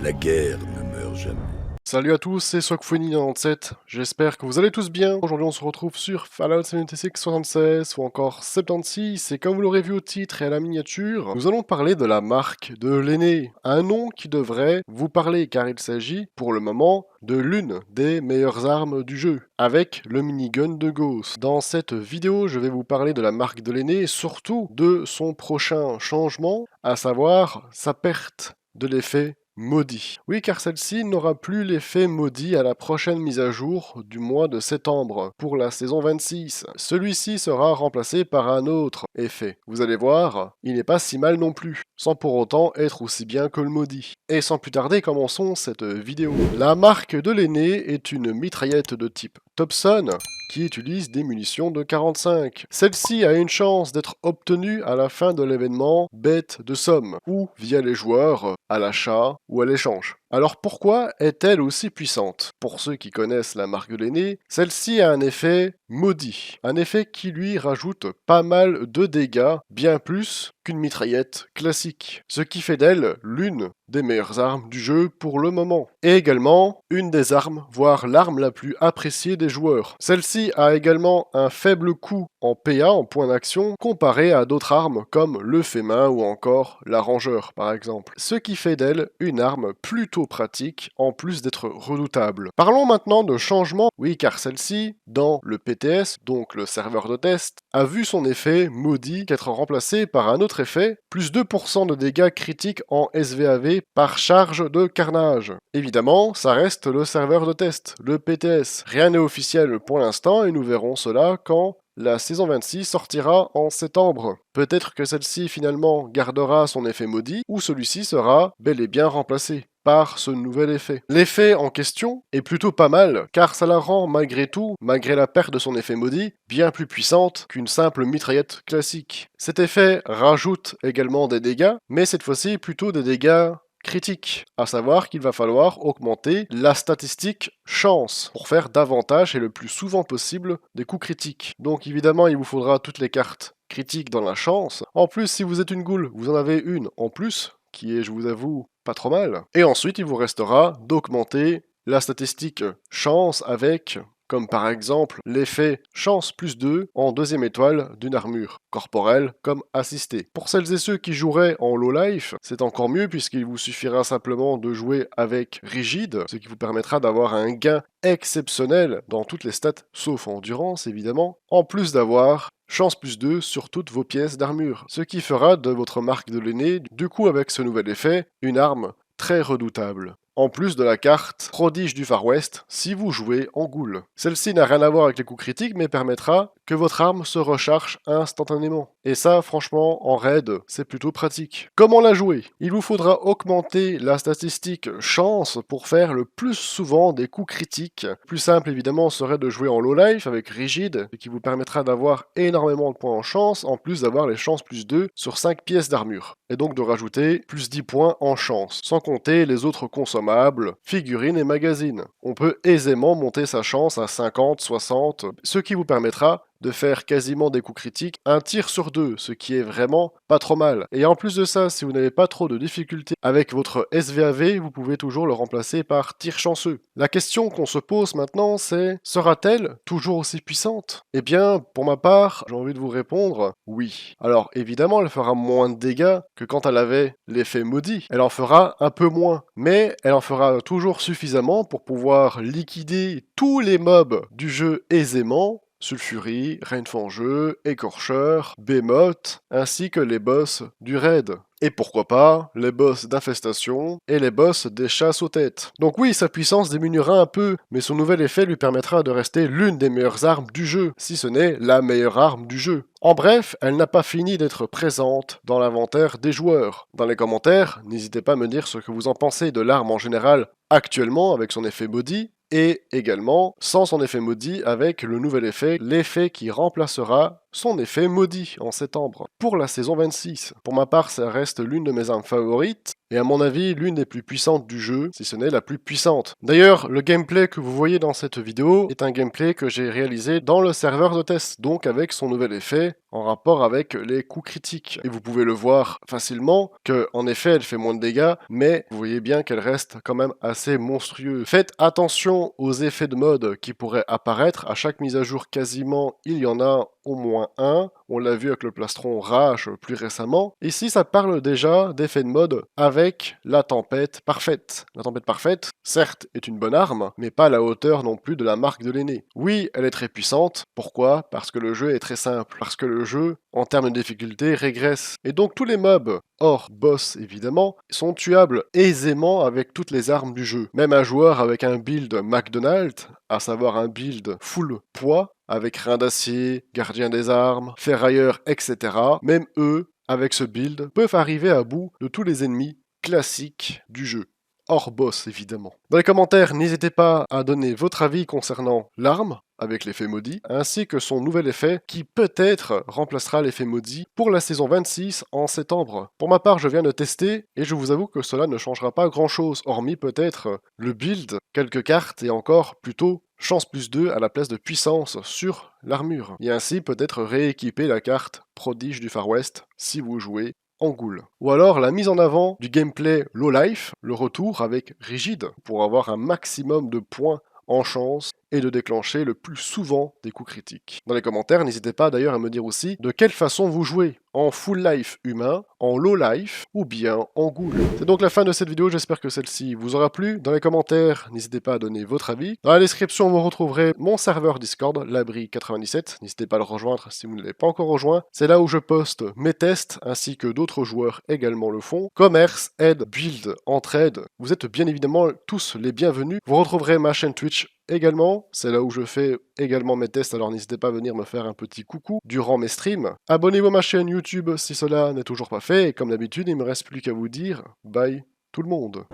La guerre ne meurt jamais. Salut à tous, c'est Socphony97, j'espère que vous allez tous bien. Aujourd'hui on se retrouve sur Fallout 76 76 ou encore 76, et comme vous l'aurez vu au titre et à la miniature, nous allons parler de la marque de l'aîné. Un nom qui devrait vous parler car il s'agit, pour le moment, de l'une des meilleures armes du jeu, avec le minigun de Ghost. Dans cette vidéo, je vais vous parler de la marque de l'aîné et surtout de son prochain changement, à savoir sa perte de l'effet maudit. Oui, car celle-ci n'aura plus l'effet maudit à la prochaine mise à jour du mois de septembre pour la saison 26. Celui-ci sera remplacé par un autre effet. Vous allez voir, il n'est pas si mal non plus, sans pour autant être aussi bien que le maudit. Et sans plus tarder, commençons cette vidéo. La marque de l'aîné est une mitraillette de type Thompson qui utilise des munitions de 45. Celle-ci a une chance d'être obtenue à la fin de l'événement bête de somme, ou via les joueurs à l'achat ou à l'échange. Alors pourquoi est-elle aussi puissante? Pour ceux qui connaissent la marque de l'aîné, celle-ci a un effet maudit, un effet qui lui rajoute pas mal de dégâts, bien plus qu'une mitraillette classique, ce qui fait d'elle l'une des meilleures armes du jeu pour le moment, et également une des armes, voire l'arme la plus appréciée des joueurs. Celle-ci a également un faible coût en PA, en point d'action, comparé à d'autres armes comme le fait-main ou encore la rangeur par exemple, ce qui fait d'elle une arme plutôt pratique en plus d'être redoutable. Parlons maintenant de changement, oui car celle-ci, dans le PTS, donc le serveur de test, a vu son effet maudit qu'être remplacé par un autre effet, plus 2% de dégâts critiques en SVAV par charge de carnage. Évidemment, ça reste le serveur de test, le PTS. Rien n'est officiel pour l'instant et nous verrons cela quand la saison 26 sortira en septembre. Peut-être que celle-ci finalement gardera son effet maudit ou celui-ci sera bel et bien remplacé par ce nouvel effet. L'effet en question est plutôt pas mal, car ça la rend malgré tout, malgré la perte de son effet maudit, bien plus puissante qu'une simple mitraillette classique. Cet effet rajoute également des dégâts, mais cette fois-ci plutôt des dégâts critique, à savoir qu'il va falloir augmenter la statistique chance pour faire davantage et le plus souvent possible des coups critiques. Donc évidemment il vous faudra toutes les cartes critiques dans la chance. En plus si vous êtes une goule, vous en avez une en plus, qui est je vous avoue pas trop mal. Et ensuite il vous restera d'augmenter la statistique chance avec, comme par exemple l'effet chance plus 2 en deuxième étoile d'une armure, corporelle comme assistée. Pour celles et ceux qui joueraient en low life, c'est encore mieux puisqu'il vous suffira simplement de jouer avec rigide, ce qui vous permettra d'avoir un gain exceptionnel dans toutes les stats, sauf endurance évidemment, en plus d'avoir chance plus 2 sur toutes vos pièces d'armure, ce qui fera de votre marque de l'aîné, du coup avec ce nouvel effet, une arme très redoutable. En plus de la carte Prodige du Far West si vous jouez en goule. Celle-ci n'a rien à voir avec les coups critiques mais permettra que votre arme se recharge instantanément. Et ça franchement en raid c'est plutôt pratique. Comment la jouer? Il vous faudra augmenter la statistique chance pour faire le plus souvent des coups critiques. Plus simple évidemment serait de jouer en low life avec rigide, ce qui vous permettra d'avoir énormément de points en chance en plus d'avoir les chances plus 2 sur 5 pièces d'armure. Et donc de rajouter plus 10 points en chance, sans compter les autres consommables, figurines et magazines. On peut aisément monter sa chance à 50, 60, ce qui vous permettra de faire quasiment des coups critiques, un tir sur 2, ce qui est vraiment pas trop mal. Et en plus de ça, si vous n'avez pas trop de difficultés avec votre SVAV, vous pouvez toujours le remplacer par tir chanceux. La question qu'on se pose maintenant, c'est sera-t-elle toujours aussi puissante? Eh bien, pour ma part, j'ai envie de vous répondre oui. Alors évidemment, elle fera moins de dégâts que quand elle avait l'effet maudit. Elle en fera un peu moins, mais elle en fera toujours suffisamment pour pouvoir liquider tous les mobs du jeu aisément, Sulfurie, Rainfangeux, Écorcheur, Behemoth, ainsi que les boss du raid. Et pourquoi pas, les boss d'infestation et les boss des chasses aux têtes. Donc oui, sa puissance diminuera un peu, mais son nouvel effet lui permettra de rester l'une des meilleures armes du jeu, si ce n'est la meilleure arme du jeu. En bref, elle n'a pas fini d'être présente dans l'inventaire des joueurs. Dans les commentaires, n'hésitez pas à me dire ce que vous en pensez de l'arme en général actuellement avec son effet body, et également sans son effet maudit avec le nouvel effet, l'effet qui remplacera son effet maudit en septembre, pour la saison 26. Pour ma part, ça reste l'une de mes armes favorites, et à mon avis, l'une des plus puissantes du jeu, si ce n'est la plus puissante. D'ailleurs, le gameplay que vous voyez dans cette vidéo est un gameplay que j'ai réalisé dans le serveur de test, donc avec son nouvel effet en rapport avec les coups critiques. Et vous pouvez le voir facilement que, en effet, elle fait moins de dégâts, mais vous voyez bien qu'elle reste quand même assez monstrueuse. Faites attention aux effets de mode qui pourraient apparaître. À chaque mise à jour, quasiment, il y en a au moins un. On l'a vu avec le plastron Rage plus récemment. Ici, ça parle déjà d'effets de mode avec la tempête parfaite. La tempête parfaite, certes, est une bonne arme, mais pas à la hauteur non plus de la marque de l'aîné. Oui, elle est très puissante. Pourquoi? Parce que le jeu est très simple. Parce que le jeu, en termes de difficulté, régresse. Et donc tous les mobs, hors boss évidemment, sont tuables aisément avec toutes les armes du jeu. Même un joueur avec un build McDonald's, à savoir un build full poids, avec rein d'acier, gardien des armes, ferrailleur, etc., même eux, avec ce build, peuvent arriver à bout de tous les ennemis classiques du jeu. Hors boss, évidemment. Dans les commentaires, n'hésitez pas à donner votre avis concernant l'arme, avec l'effet maudit, ainsi que son nouvel effet, qui peut-être remplacera l'effet maudit pour la saison 26 en septembre. Pour ma part, je viens de tester, et je vous avoue que cela ne changera pas grand-chose, hormis peut-être le build, quelques cartes, et encore plutôt chance plus 2 à la place de puissance sur l'armure. Et ainsi peut-être rééquiper la carte prodige du Far West, si vous jouez en ghoul. Ou alors la mise en avant du gameplay low life, le retour avec rigide, pour avoir un maximum de points en chance et de déclencher le plus souvent des coups critiques. Dans les commentaires, n'hésitez pas d'ailleurs à me dire aussi de quelle façon vous jouez, en full life humain, en low life ou bien en ghoul. C'est donc la fin de cette vidéo, j'espère que celle-ci vous aura plu. Dans les commentaires, n'hésitez pas à donner votre avis. Dans la description, vous retrouverez mon serveur Discord, l'abri97. N'hésitez pas à le rejoindre si vous ne l'avez pas encore rejoint. C'est là où je poste mes tests, ainsi que d'autres joueurs également le font. Commerce, aide, build, entraide. Vous êtes bien évidemment tous les bienvenus. Vous retrouverez ma chaîne Twitch également, c'est là où je fais également mes tests, alors n'hésitez pas à venir me faire un petit coucou durant mes streams. Abonnez-vous à ma chaîne YouTube si cela n'est toujours pas fait, et comme d'habitude, il ne me reste plus qu'à vous dire bye tout le monde.